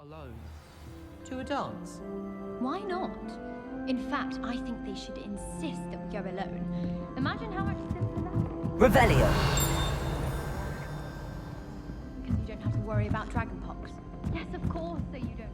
Alone. To a dance? Why not? In fact, I think they should insist that we go alone. Imagine how much simpler that would be. Revelio! Because you don't have to worry about dragonpox. Yes, of course, so you don't.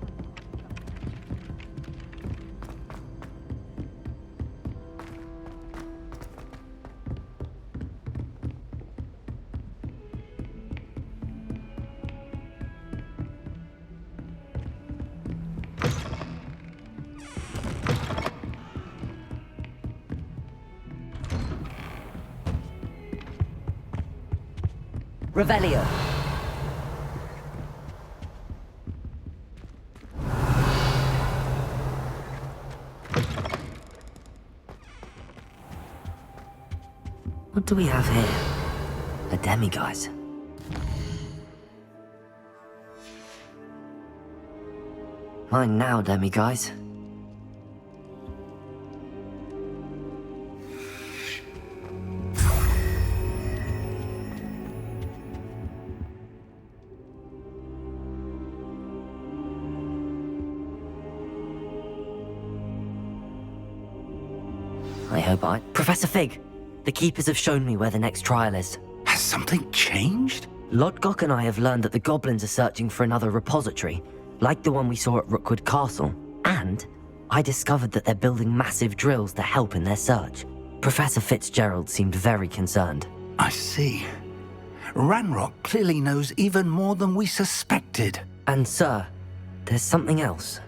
Revelio. What do we have here? A demiguise. Mine now, demiguise. Professor Fig, the Keepers have shown me where the next trial is. Has something changed? Lodgok and I have learned that the goblins are searching for another repository, like the one we saw at Rookwood Castle. And I discovered that they're building massive drills to help in their search. Professor Fitzgerald seemed very concerned. I see. Ranrock clearly knows even more than we suspected. And sir, there's something else.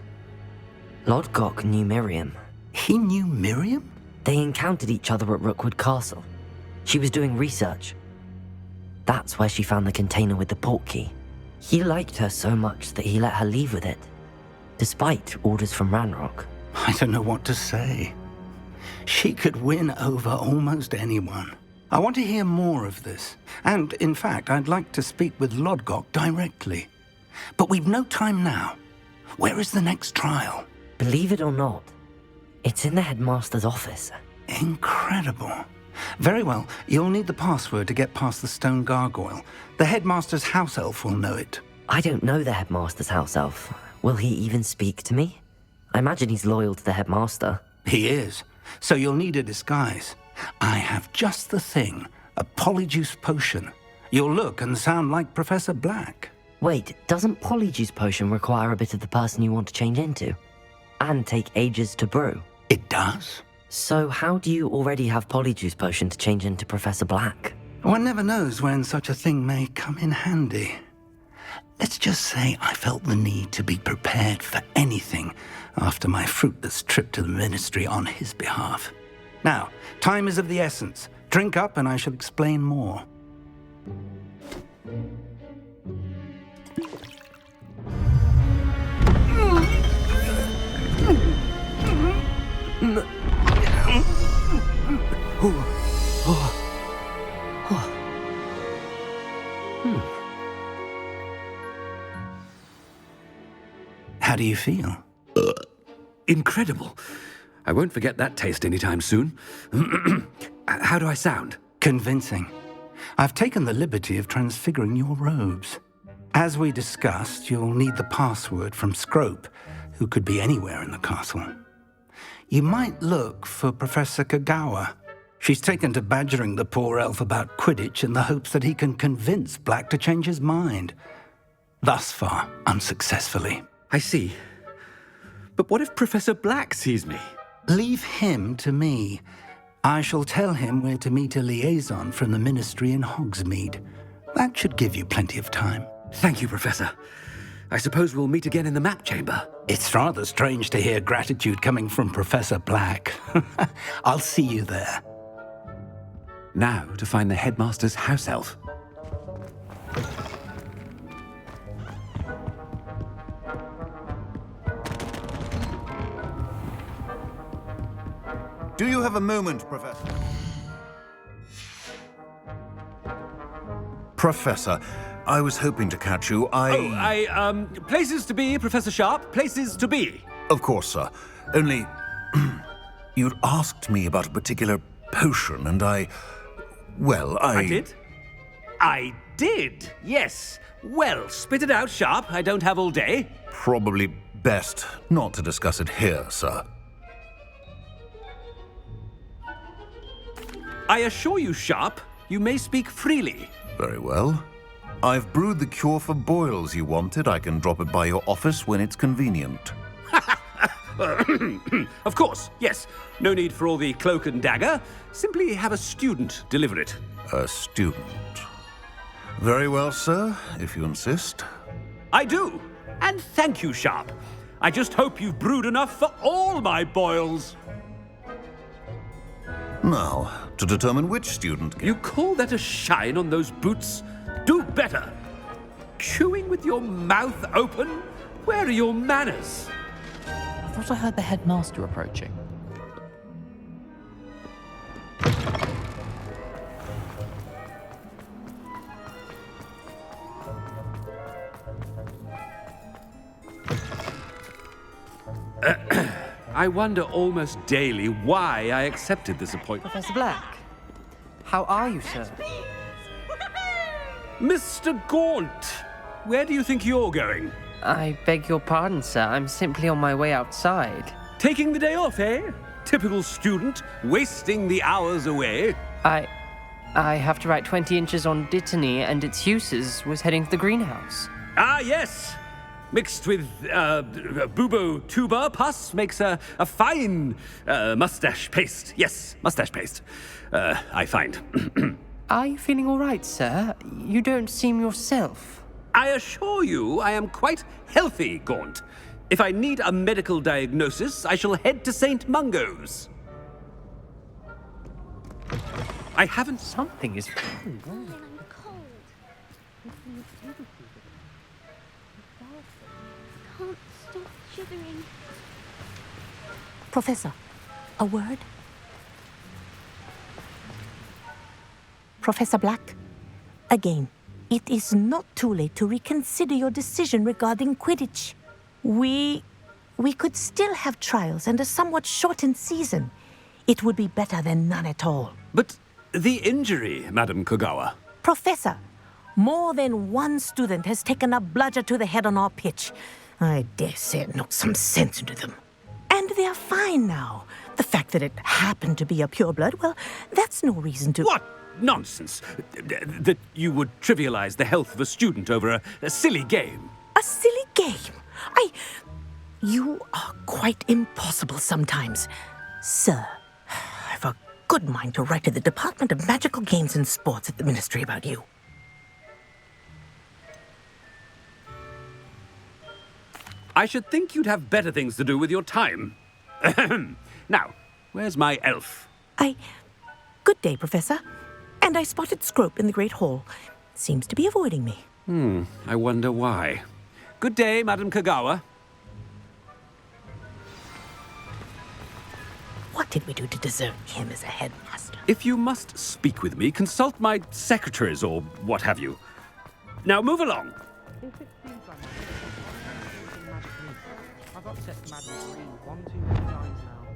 Lodgok knew Miriam. He knew Miriam? They encountered each other at Rookwood Castle. She was doing research. That's where she found the container with the portkey. He liked her so much that he let her leave with it, despite orders from Ranrock. I don't know what to say. She could win over almost anyone. I want to hear more of this. And, in fact, I'd like to speak with Lodgok directly. But we've no time now. Where is the next trial? Believe it or not, it's in the Headmaster's office. Incredible. Very well, you'll need the password to get past the stone gargoyle. The Headmaster's house elf will know it. I don't know the Headmaster's house elf. Will he even speak to me? I imagine he's loyal to the Headmaster. He is. So you'll need a disguise. I have just the thing. A polyjuice potion. You'll look and sound like Professor Black. Wait, doesn't polyjuice potion require a bit of the person you want to change into? And take ages to brew? It does. So how do you already have polyjuice potion to change into Professor Black? One never knows when such a thing may come in handy. Let's just say I felt the need to be prepared for anything after my fruitless trip to the Ministry on his behalf. Now, time is of the essence. Drink up and I shall explain more. How do you feel? Incredible. I won't forget that taste anytime soon. How do I sound? Convincing. I've taken the liberty of transfiguring your robes. As we discussed, you'll need the password from Scrope, who could be anywhere in the castle. You might look for Professor Kagawa. She's taken to badgering the poor elf about Quidditch in the hopes that he can convince Black to change his mind. Thus far, unsuccessfully. I see. But what if Professor Black sees me? Leave him to me. I shall tell him where to meet a liaison from the Ministry in Hogsmeade. That should give you plenty of time. Thank you, Professor. I suppose we'll meet again in the map chamber. It's rather strange to hear gratitude coming from Professor Black. I'll see you there. Now to find the Headmaster's house elf. Do you have a moment, Professor? Professor, I was hoping to catch you. Places to be, Professor Sharp. Places to be. Of course, sir. Only, you'd asked me about a particular potion, and I did? I did, yes. Well, spit it out, Sharp. I don't have all day. Probably best not to discuss it here, sir. I assure you, Sharp, you may speak freely. Very well. I've brewed the cure for boils you wanted. I can drop it by your office when it's convenient. Of course, yes. No need for all the cloak and dagger. Simply have a student deliver it. A student. Very well, sir, if you insist. I do. And thank you, Sharp. I just hope you've brewed enough for all my boils. Now, to determine which student... You call that a shine on those boots? Do better. Chewing with your mouth open? Where are your manners? I thought I heard the headmaster approaching. I wonder almost daily why I accepted this appointment. Professor Black, how are you, sir? Mr. Gaunt, where do you think you're going? I beg your pardon, sir. I'm simply on my way outside. Taking the day off, eh? Typical student, wasting the hours away. I have to write 20 inches on Dittany and its uses. Was heading to the greenhouse. Ah, yes. Mixed with bubo tuber pus makes a fine mustache paste. Yes, mustache paste. I find. Are you feeling all right, sir? You don't seem yourself. I assure you I am quite healthy, Gaunt. If I need a medical diagnosis, I shall head to St. Mungo's. I haven't... Something is... I'm cold. Can't stop shivering. Professor, a word? Professor Black, again, it is not too late to reconsider your decision regarding Quidditch. We could still have trials and a somewhat shortened season. It would be better than none at all. But the injury, Madam Kogawa. Professor, more than one student has taken a bludger to the head on our pitch. I dare say it knocked some sense into them. And they're fine now. The fact that it happened to be a pureblood, well, that's no reason to... What nonsense! That you would trivialize the health of a student over a silly game. A silly game? You are quite impossible sometimes. Sir, I've a good mind to write to the Department of Magical Games and Sports at the Ministry about you. I should think you'd have better things to do with your time. Now, where's my elf? Good day, Professor. And I spotted Scrope in the Great Hall. Seems to be avoiding me. I wonder why. Good day, Madam Kogawa. What did we do to deserve him as a headmaster? If you must speak with me, consult my secretaries or what have you. Now move along. I've upset Madam Green one too many times now.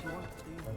She wants to do them.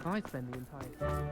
I spend the entire time.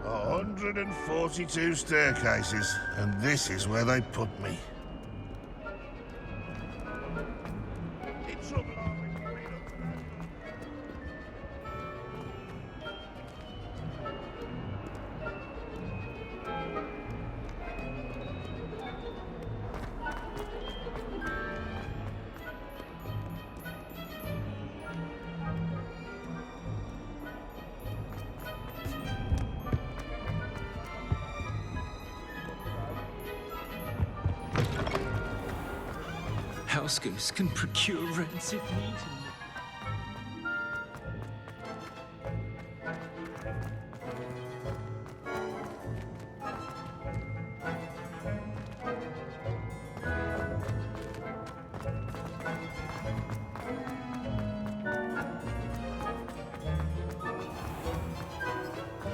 A 142 staircases, and this is where they put me. In trouble, are we? House ghosts can procure rancid meat.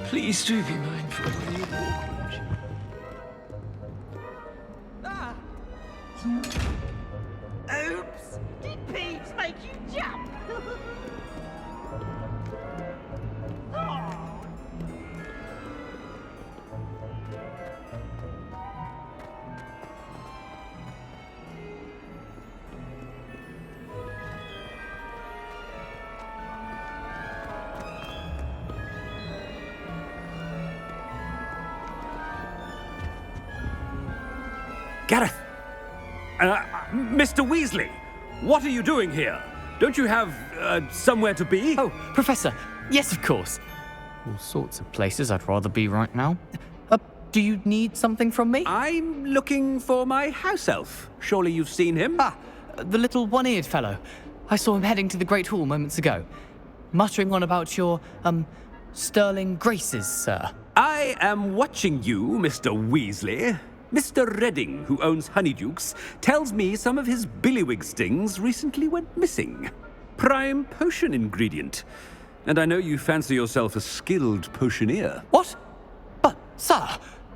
Please do be mindful when you walk, won't you? Oops! Did Peeves make you jump? Gareth! Mr. Weasley! What are you doing here? Don't you have, somewhere to be? Oh, Professor. Yes, of course. All sorts of places I'd rather be right now. Do you need something from me? I'm looking for my house elf. Surely you've seen him? Ah, the little one-eared fellow. I saw him heading to the Great Hall moments ago. Muttering on about your, sterling graces, sir. I am watching you, Mr. Weasley. Mr. Redding, who owns Honeydukes, tells me some of his billywig stings recently went missing. Prime potion ingredient. And I know you fancy yourself a skilled potioneer. What? But, sir,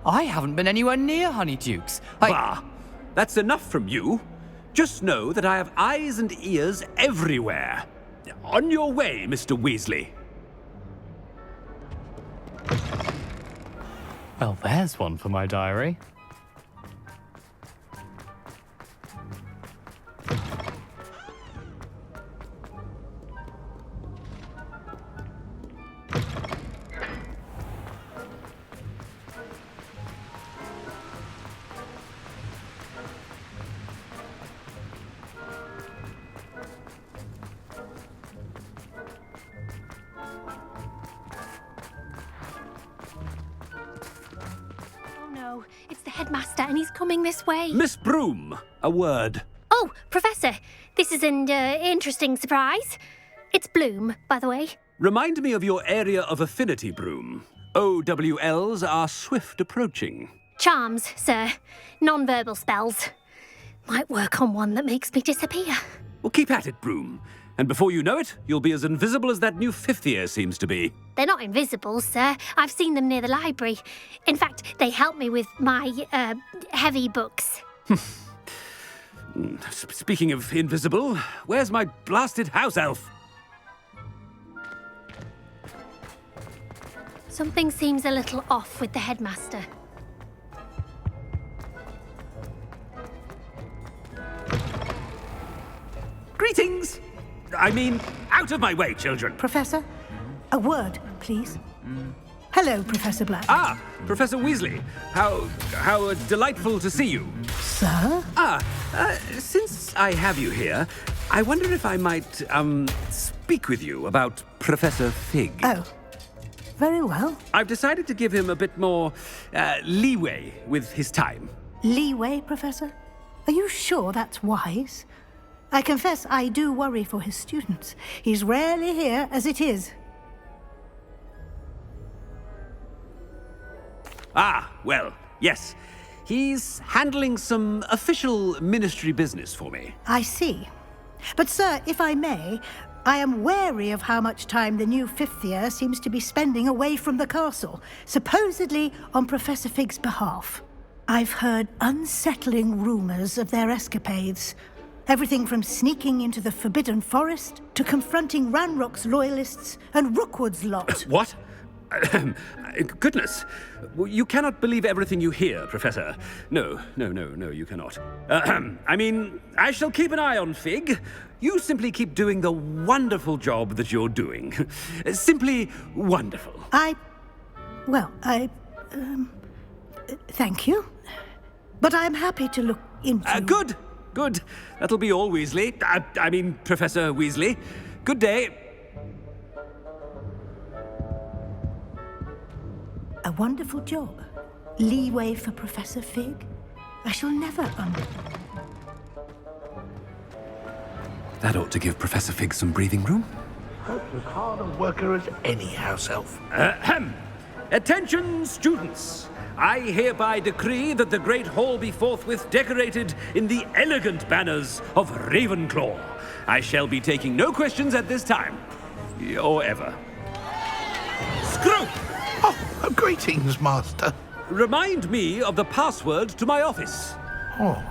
I haven't been anywhere near Honeydukes. Bah! That's enough from you. Just know that I have eyes and ears everywhere. On your way, Mr. Weasley. Well, there's one for my diary. It's the headmaster, and he's coming this way. Miss Broom, a word. Oh, Professor, this is an interesting surprise. It's Bloom, by the way. Remind me of your area of affinity, Broom. OWLs are swift approaching. Charms, sir. Non-verbal spells. Might work on one that makes me disappear. Well, keep at it, Broom. And before you know it, you'll be as invisible as that new fifth year seems to be. They're not invisible, sir. I've seen them near the library. In fact, they help me with my, heavy books. Speaking of invisible, where's my blasted house elf? Something seems a little off with the headmaster. Greetings! I mean, out of my way, children. Professor, a word, please. Hello, Professor Black. Ah, Professor Weasley. How delightful to see you. Sir? Since I have you here, I wonder if I might, speak with you about Professor Fig. Oh, very well. I've decided to give him a bit more, leeway with his time. Leeway, Professor? Are you sure that's wise? I confess I do worry for his students. He's rarely here as it is. Ah, well, yes. He's handling some official ministry business for me. I see. But, sir, if I may, I am wary of how much time the new fifth year seems to be spending away from the castle, supposedly on Professor Fig's behalf. I've heard unsettling rumors of their escapades. Everything from sneaking into the Forbidden Forest to confronting Ranrock's loyalists and Rookwood's lot. What? Goodness. You cannot believe everything you hear, Professor. No, you cannot. I mean, I shall keep an eye on Fig. You simply keep doing the wonderful job that you're doing. Simply wonderful. Thank you. But I'm happy to look into... Good. That'll be all, Weasley. I mean, Professor Weasley. Good day. A wonderful job. Leeway for Professor Fig. I shall never That ought to give Professor Fig some breathing room. Hope as hard a worker as any house elf. Attention, students! I hereby decree that the Great Hall be forthwith decorated in the elegant banners of Ravenclaw. I shall be taking no questions at this time. Or ever. Scrope! Oh, greetings, Master. Remind me of the password to my office. Oh,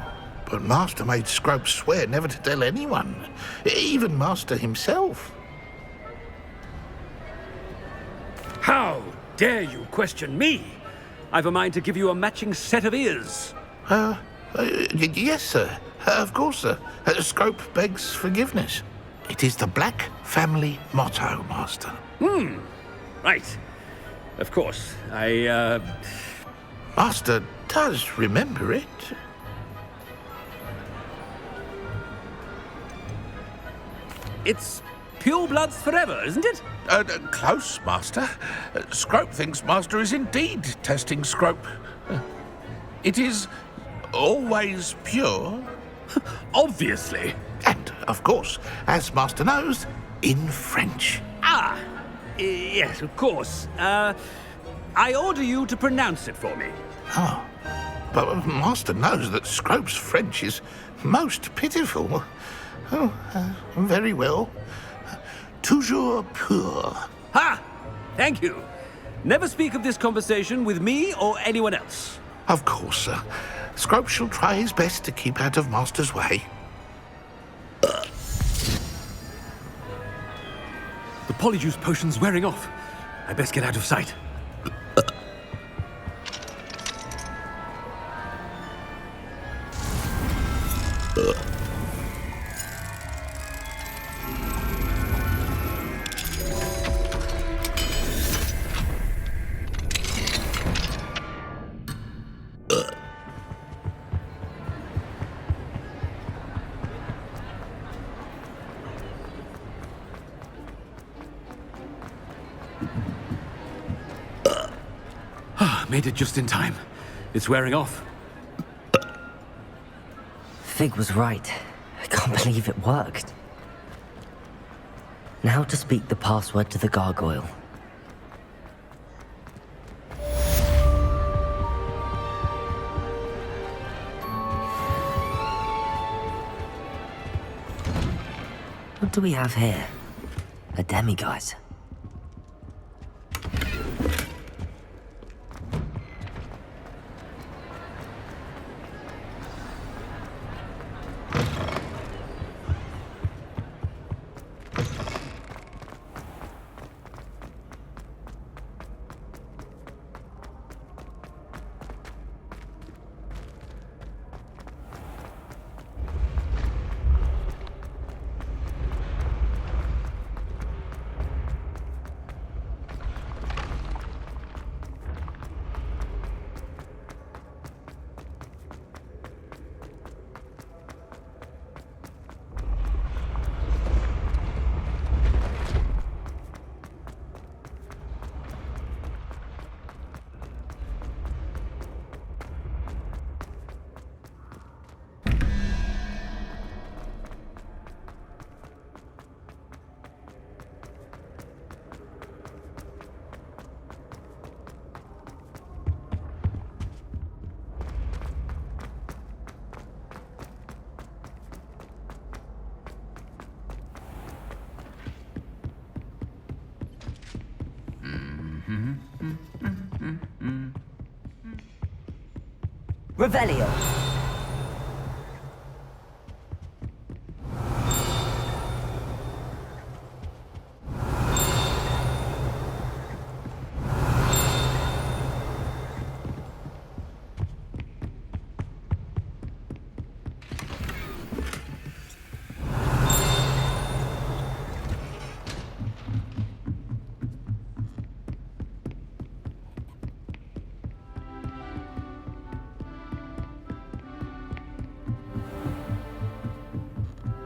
but Master made Scrope swear never to tell anyone, even Master himself. How dare you question me? I've a mind to give you a matching set of ears. Yes, sir. Of course, sir. Scrope begs forgiveness. It is the Black family motto, Master. Right. Of course. Master does remember it. It's pure bloods forever, isn't it? Close, Master. Scrope thinks Master is indeed testing Scrope. It is always pure. Obviously. And, of course, as Master knows, in French. Yes, of course. I order you to pronounce it for me. Oh, but Master knows that Scrope's French is most pitiful. Oh, very well. Toujours pur. Ha! Thank you. Never speak of this conversation with me or anyone else. Of course, sir. Scrope shall try his best to keep out of Master's way. The polyjuice potion's wearing off. I best get out of sight. Made it just in time. It's wearing off. Fig was right. I can't believe it worked. Now to speak the password to the gargoyle. What do we have here? A demiguise. Revelio.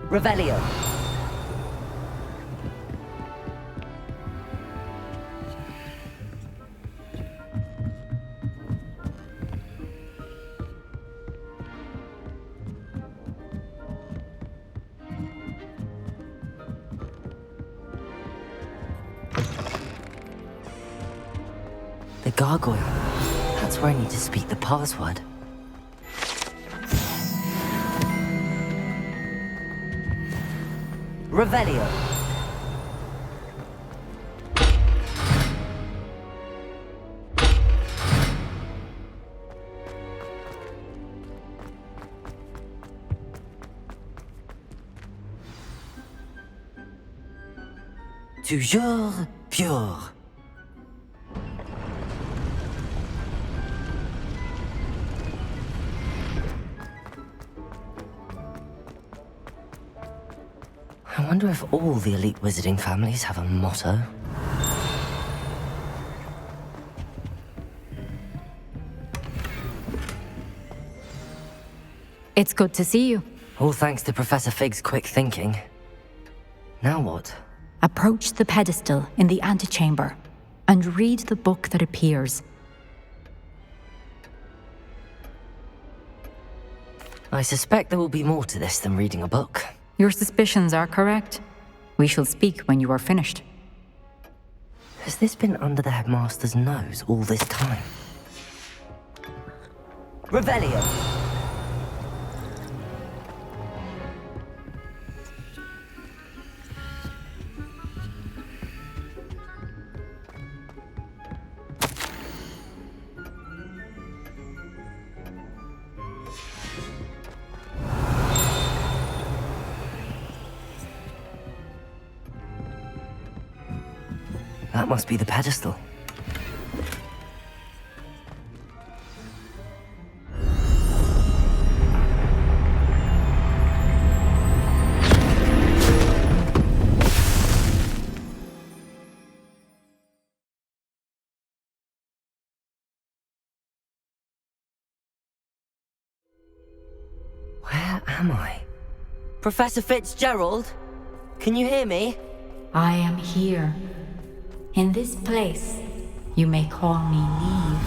Revelio. The gargoyle. That's where I need to speak the password. Revelio. Toujours pure. I wonder if all the elite wizarding families have a motto. It's good to see you. All thanks to Professor Fig's quick thinking. Now what? Approach the pedestal in the antechamber and read the book that appears. I suspect there will be more to this than reading a book. Your suspicions are correct. We shall speak when you are finished. Has this been under the Headmaster's nose all this time? Revelio! That must be the pedestal. Where am I? Professor Fitzgerald? Can you hear me? I am here. In this place, you may call me Neve.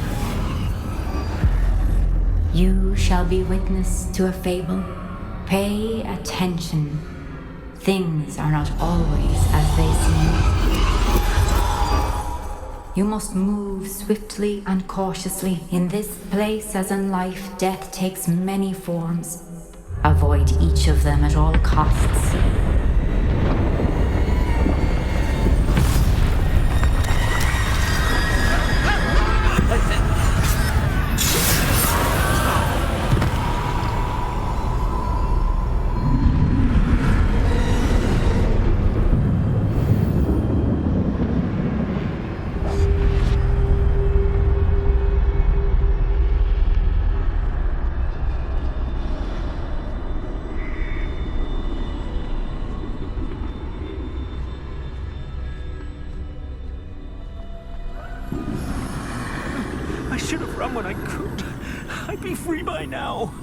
You shall be witness to a fable. Pay attention. Things are not always as they seem. You must move swiftly and cautiously. In this place, as in life, death takes many forms. Avoid each of them at all costs. I should have run when I could. I'd be free by now.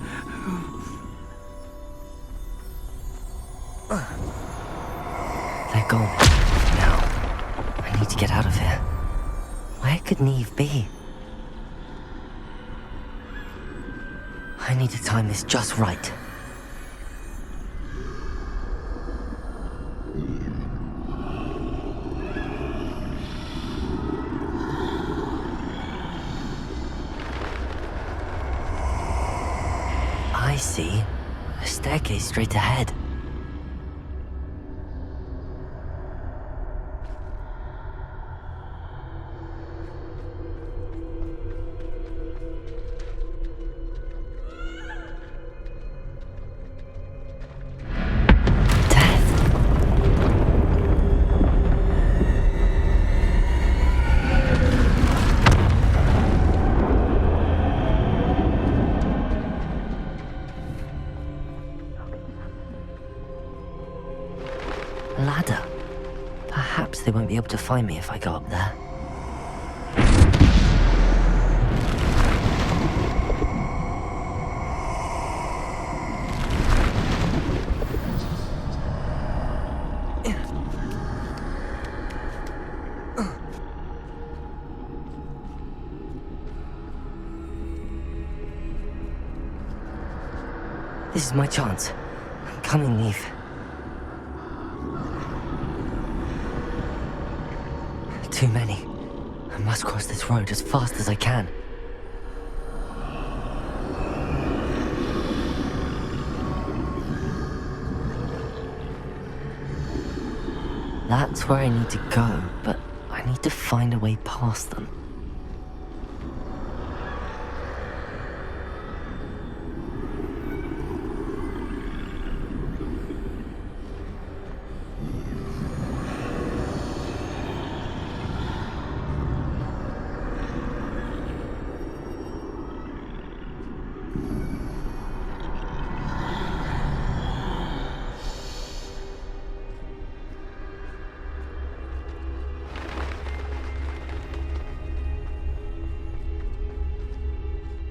They're gone. Now, I need to get out of here. Where could Neve be? I need to time this just right. I see. A staircase straight ahead. ladder. Perhaps they won't be able to find me if I go up there. This is my chance. Come and leave. Too many. I must cross this road as fast as I can. That's where I need to go, but I need to find a way past them.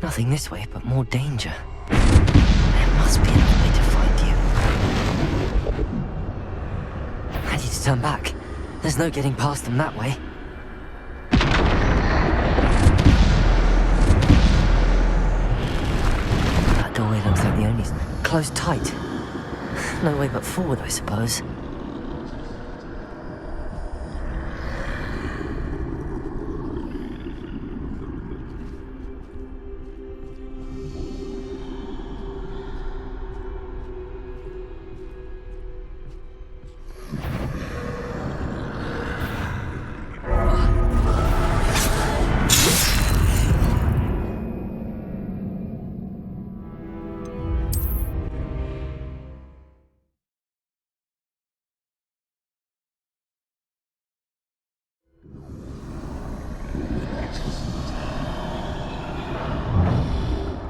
Nothing this way, but more danger. There must be another way to find you. I need to turn back. There's no getting past them that way. That doorway looks like the only... closed tight. No way but forward, I suppose.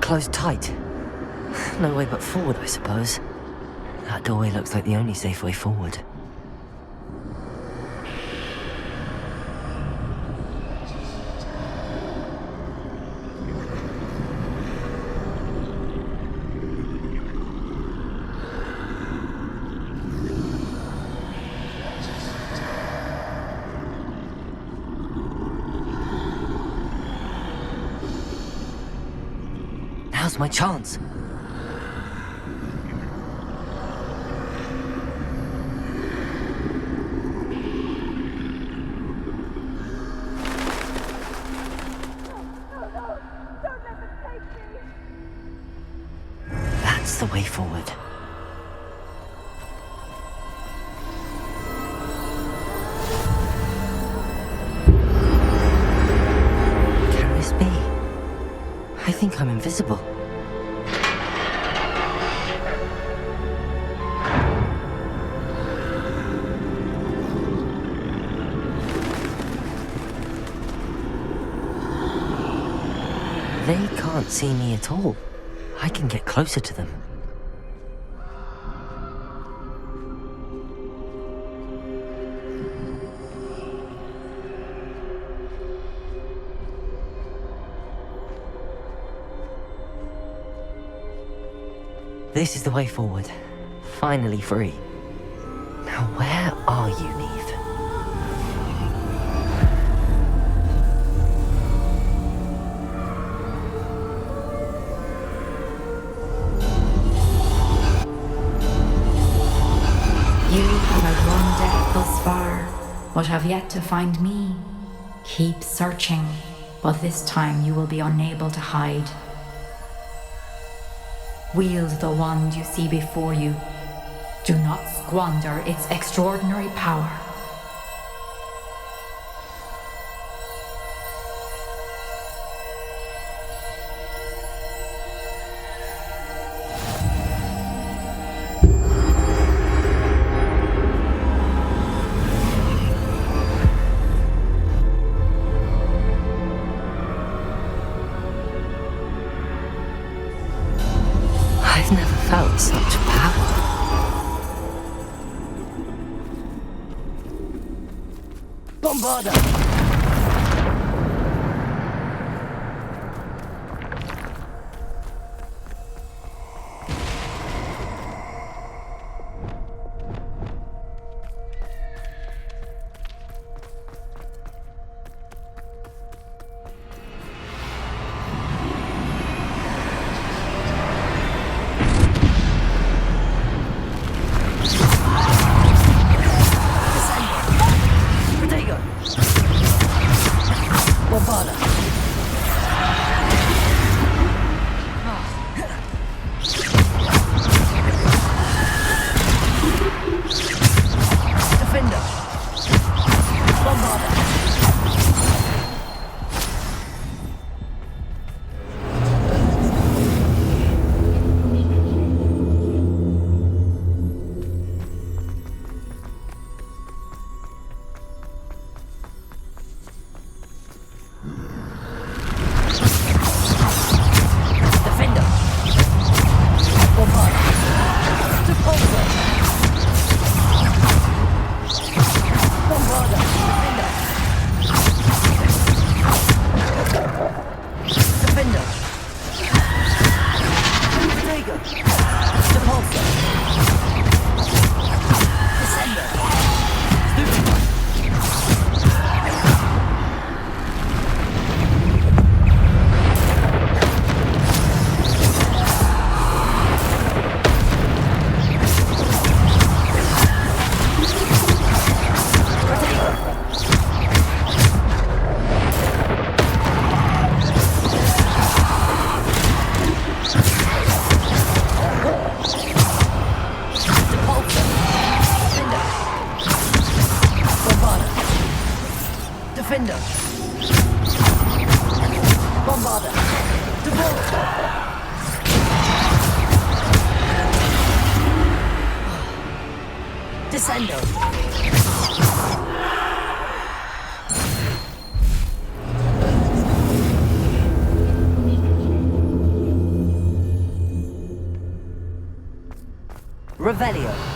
Closed tight. No way but forward, I suppose. That doorway looks like the only safe way forward. Now's my chance. That's the way forward. Can this be? I think I'm invisible. They can't see me at all. I can get closer to them. This is the way forward. Finally free. Now where are you, Neve? You have outrun death thus far, but have yet to find me. Keep searching, but this time you will be unable to hide. Wield the wand you see before you. Do not squander its extraordinary power. I've never felt such power. Bombarda! Defender. Bombarder. Devolver. Descender. Revelio.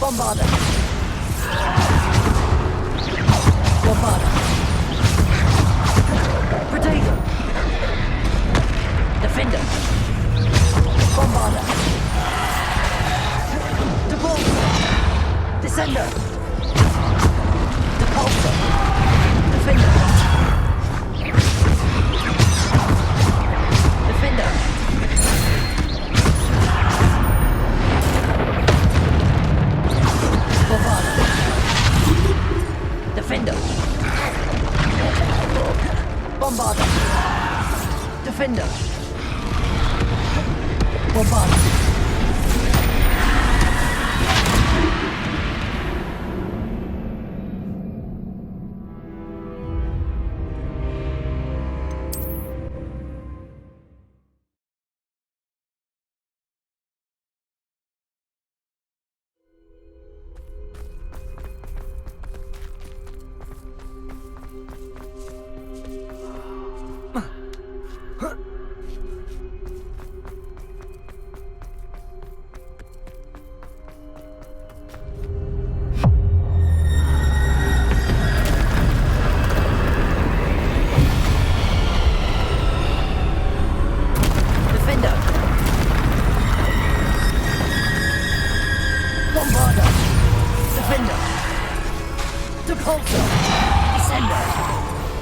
Bombarder. Bombarder. Protego. Defender. Bombarder. Depulsor. Descender. Depulsor. Defender. Defender. Bombarder. Defender. Bombarder. Defender. Bombarder.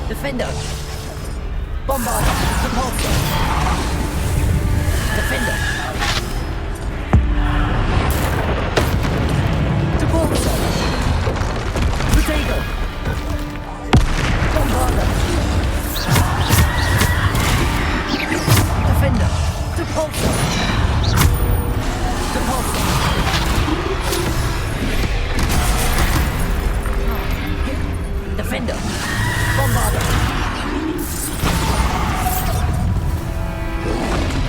Defender. Bombarder. Repulsor. Defender. Depulsor. Protego. Bombarder. Defender. Depulsor. Depulsor. Defender. Bombarder.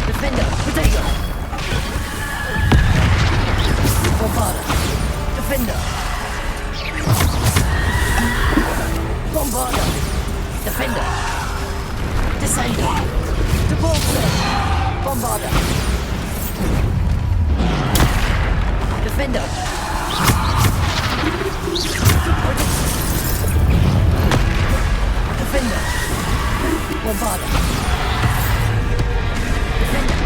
Defender. Protego. Bombarder. Defender. Bombarder. Defender. Descender. Depulsor. Bombarder. Defender. Defender. Bombarder. Defender.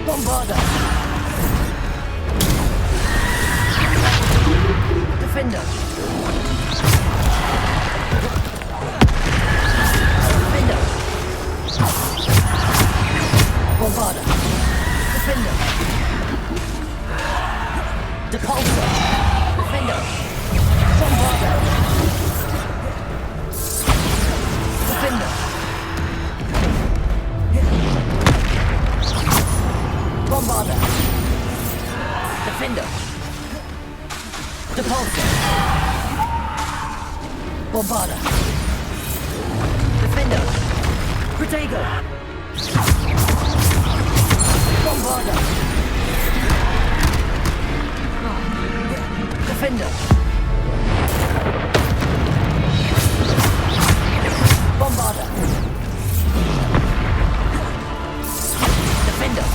Bombarder. Defender. Defender. Bombarder. Defender. Depulsor. Defender. Bombarder. Defender. Bombarder. Defender. Depulsor. Bombarder. Defender. Protego. Bombarder. Defender. Bombarder. Defender.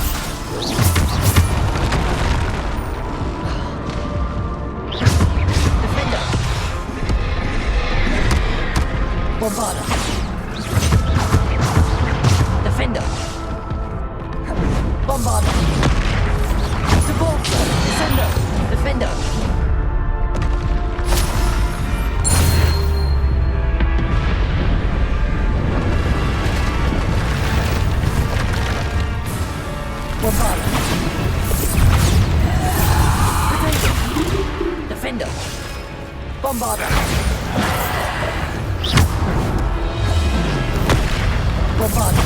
Defender. Bombarder. Defender. Bombarder. Depulsor. Descender. Defender. Bombarder. Defender. Bombarder. Bombarder.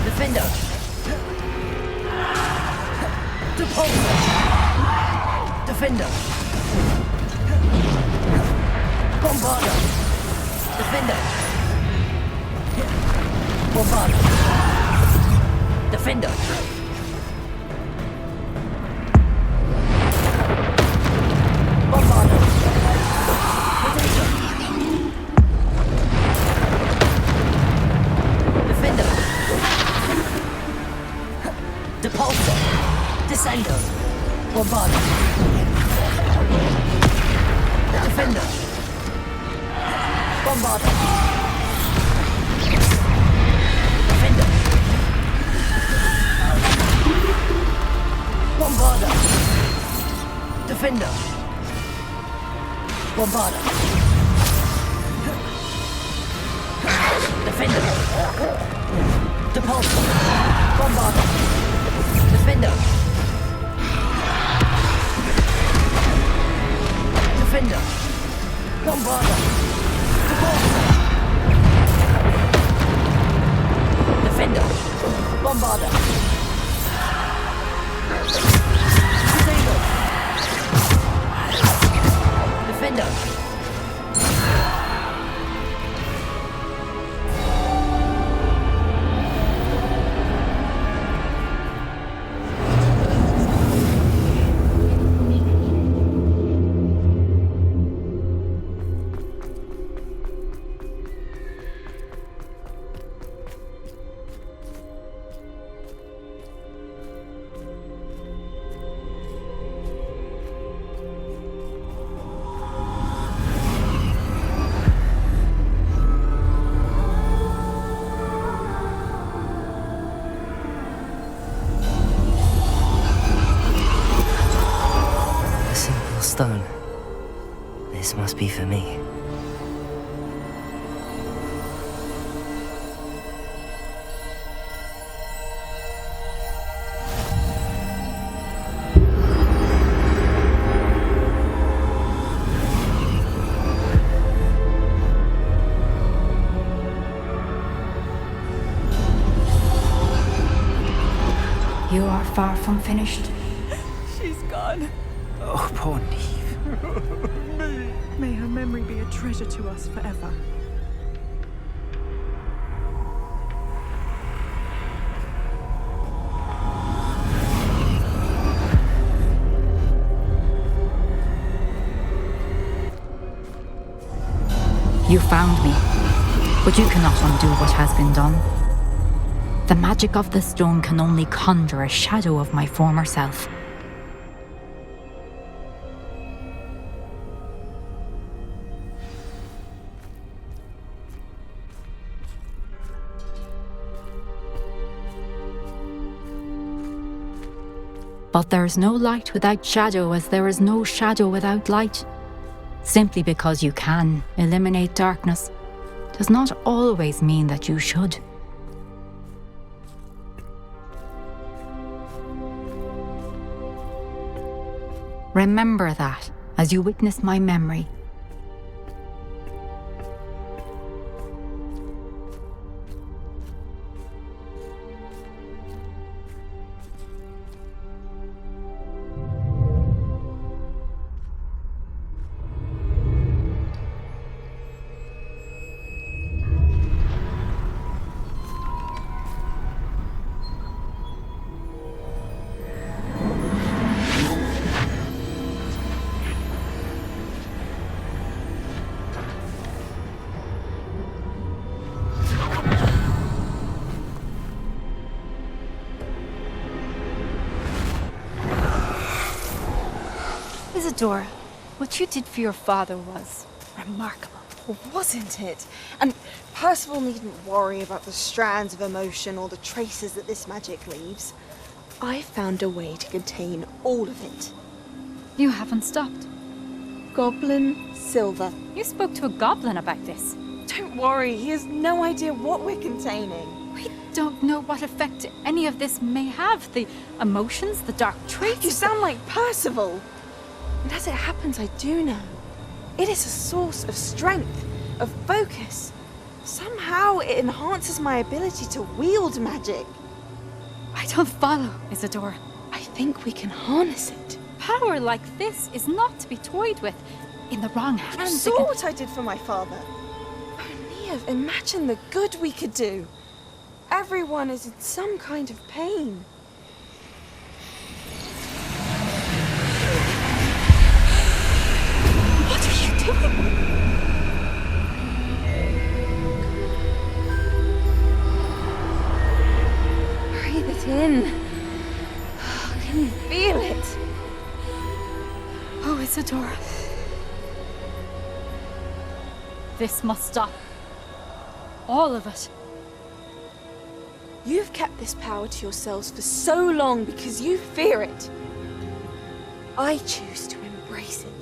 Defender. Depulsor. Defender. Bombarder. Defender. Bombarder. Defender. Bombarder. Defender. Depulsor. Descender. Bombarda. Defender. Bombarda. Defender. Bombarda. Defender. Bombarda. Defender. Depulsor. Bombarda. Defender. Defender. Bombarda. Depulsor. Defender. Bombarda. Disable. Defender. Stone. This must be for me. You are far from finished. She's gone. Oh, poor Neve. May her memory be a treasure to us forever. You found me, but you cannot undo what has been done. The magic of the stone can only conjure a shadow of my former self. But there is no light without shadow, as there is no shadow without light. Simply because you can eliminate darkness does not always mean that you should. Remember that as you witness my memory. Isadora, what you did for your father was remarkable. Wasn't it? And Percival needn't worry about the strands of emotion or the traces that this magic leaves. I found a way to contain all of it. You haven't stopped. Goblin Silver. You spoke to a goblin about this. Don't worry, he has no idea what we're containing. We don't know what effect any of this may have. The emotions, the dark traits. You sound like Percival. And as it happens, I do know. It is a source of strength, of focus. Somehow it enhances my ability to wield magic. I don't follow, Isadora. I think we can harness it. Power like this is not to be toyed with. In the wrong hands. You saw what I did for my father. Oh, Neve, imagine the good we could do. Everyone is in some kind of pain. What are you doing? Breathe it in. can feel it. Oh, Isadora. This must stop. All of it. You've kept this power to yourselves for so long because you fear it. I choose to embrace it.